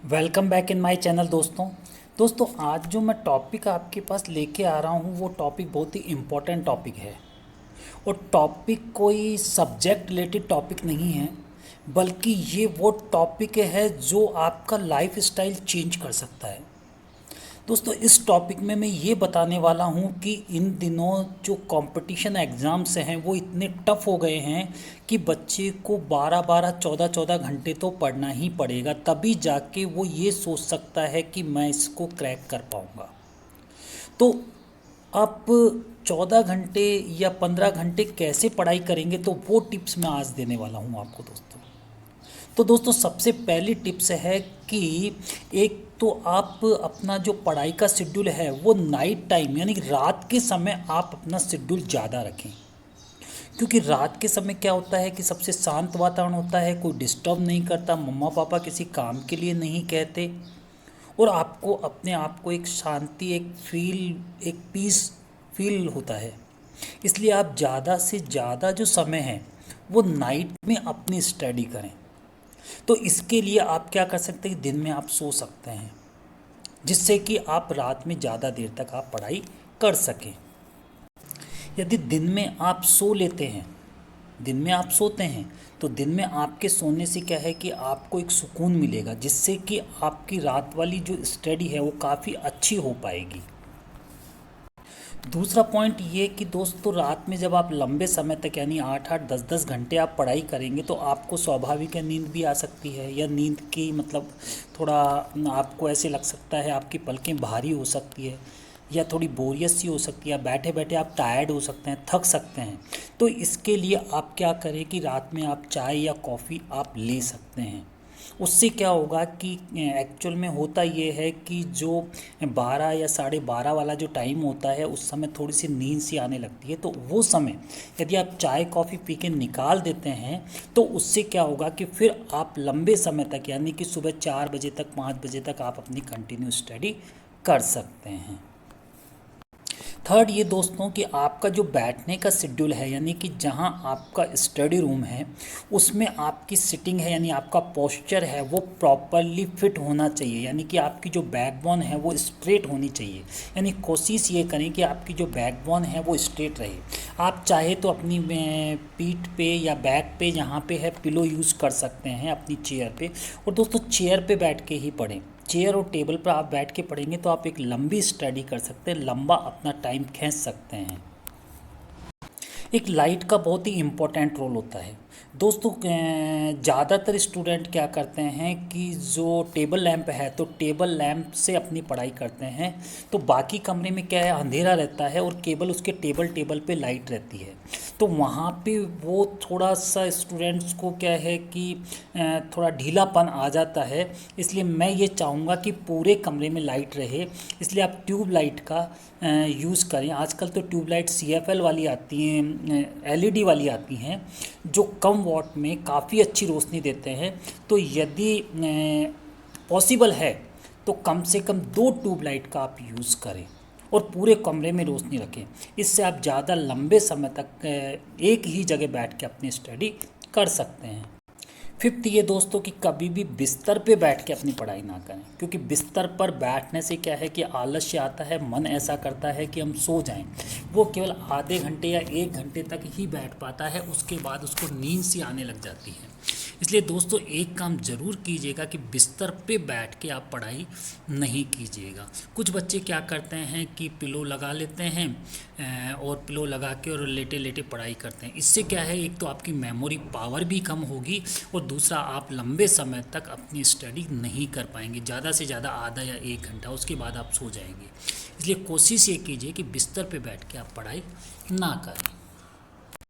Welcome back in my channel दोस्तों आज जो मैं टॉपिक आपके पास लेके आ रहा हूँ वो टॉपिक बहुत ही इम्पोर्टेंट टॉपिक है। और टॉपिक कोई सब्जेक्ट रिलेटेड टॉपिक नहीं है, बल्कि ये वो टॉपिक है जो आपका लाइफ स्टाइल चेंज कर सकता है। दोस्तों इस टॉपिक में मैं ये बताने वाला हूँ कि इन दिनों जो कंपटीशन एग्ज़ाम्स हैं वो इतने टफ़ हो गए हैं कि बच्चे को 12-12 14-14 घंटे तो पढ़ना ही पड़ेगा, तभी जाके वो ये सोच सकता है कि मैं इसको क्रैक कर पाऊँगा। तो आप 14 घंटे या 15 घंटे कैसे पढ़ाई करेंगे, तो वो टिप्स मैं आज देने वाला हूँ आपको दोस्तों। तो दोस्तों सबसे पहली टिप्स है कि एक तो आप अपना जो पढ़ाई का शेड्यूल है वो नाइट टाइम यानी कि रात के समय आप अपना शेड्यूल ज़्यादा रखें। क्योंकि रात के समय क्या होता है कि सबसे शांत वातावरण होता है, कोई डिस्टर्ब नहीं करता, मम्मा पापा किसी काम के लिए नहीं कहते, और आपको अपने आप को एक शांति, एक पीस फील होता है। इसलिए आप ज़्यादा से ज़्यादा जो समय है वो नाइट में अपनी स्टडी करें। तो इसके लिए आप क्या कर सकते हैं, दिन में आप सो सकते हैं, जिससे कि आप रात में ज़्यादा देर तक आप पढ़ाई कर सकें। यदि दिन में आप सो लेते हैं, दिन में आप सोते हैं, तो दिन में आपके सोने से क्या है कि आपको एक सुकून मिलेगा, जिससे कि आपकी रात वाली जो स्टडी है वो काफ़ी अच्छी हो पाएगी। दूसरा पॉइंट ये कि दोस्तों रात में जब आप लंबे समय तक यानी 8-8 10-10 घंटे आप पढ़ाई करेंगे तो आपको स्वाभाविक है नींद भी आ सकती है, या नींद की मतलब थोड़ा आपको ऐसे लग सकता है, आपकी पलकें भारी हो सकती है, या थोड़ी बोरियत सी हो सकती है, बैठे बैठे आप टायर्ड हो सकते हैं, थक सकते हैं। तो इसके लिए आप क्या करें कि रात में आप चाय या कॉफ़ी आप ले सकते हैं। उससे क्या होगा कि एक्चुअल में होता ये है कि जो 12 या 12:30 वाला जो टाइम होता है उस समय थोड़ी सी नींद सी आने लगती है। तो वो समय यदि आप चाय कॉफ़ी पी के निकाल देते हैं तो उससे क्या होगा कि फिर आप लंबे समय तक यानी कि सुबह 4 बजे तक 5 बजे तक आप अपनी कंटिन्यू स्टडी कर सकते हैं। थर्ड ये दोस्तों कि आपका जो बैठने का शेड्यूल है यानी कि जहाँ आपका स्टडी रूम है उसमें आपकी सिटिंग है यानी आपका पोस्चर है वो प्रॉपरली फिट होना चाहिए, यानी कि आपकी जो बैकबोन है वो स्ट्रेट होनी चाहिए। यानी कोशिश ये करें कि आपकी जो बैकबोन है वो स्ट्रेट रहे। आप चाहे तो अपनी पीठ पे या बैक पे यहाँ पे है पिलो यूज़ कर सकते हैं अपनी चेयर पे। और दोस्तों चेयर पे बैठ के ही पढ़ें। चेयर और टेबल पर आप बैठ के पढ़ेंगे तो आप एक लंबी स्टडी कर सकते हैं, लंबा अपना टाइम खींच सकते हैं। एक लाइट का बहुत ही इम्पोर्टेंट रोल होता है दोस्तों। ज़्यादातर स्टूडेंट क्या करते हैं कि जो टेबल लैंप है तो टेबल लैंप से अपनी पढ़ाई करते हैं, तो बाकी कमरे में क्या है अंधेरा रहता है और केवल उसके टेबल पे लाइट रहती है। तो वहाँ पे वो थोड़ा सा स्टूडेंट्स को क्या है कि थोड़ा ढीलापन आ जाता है। इसलिए मैं ये चाहूँगा कि पूरे कमरे में लाइट रहे, इसलिए आप ट्यूब लाइट का यूज़ करें। आजकल तो ट्यूबलाइट CFL वाली आती हैं, LED वाली आती हैं, जो कम वॉट में काफ़ी अच्छी रोशनी देते हैं। तो यदि पॉसिबल है तो कम से कम 2 ट्यूबलाइट का आप यूज़ करें और पूरे कमरे में रोशनी रखें। इससे आप ज़्यादा लंबे समय तक एक ही जगह बैठ के अपनी स्टडी कर सकते हैं। फिफ्थ ये दोस्तों कि कभी भी बिस्तर पे बैठ के अपनी पढ़ाई ना करें, क्योंकि बिस्तर पर बैठने से क्या है कि आलस्य आता है, मन ऐसा करता है कि हम सो जाएं। वो केवल आधे घंटे या 1 घंटे तक ही बैठ पाता है, उसके बाद उसको नींद सी आने लग जाती है। इसलिए दोस्तों एक काम ज़रूर कीजिएगा कि बिस्तर पे बैठ के आप पढ़ाई नहीं कीजिएगा। कुछ बच्चे क्या करते हैं कि पिलो लगा लेते हैं और पिलो लगा के और लेटे लेटे पढ़ाई करते हैं। इससे क्या है, एक तो आपकी मेमोरी पावर भी कम होगी और दूसरा आप लंबे समय तक अपनी स्टडी नहीं कर पाएंगे, ज़्यादा से ज़्यादा आधा या 1 घंटा, उसके बाद आप सो जाएंगे। इसलिए कोशिश ये कीजिए कि बिस्तर पे बैठ के आप पढ़ाई ना करें।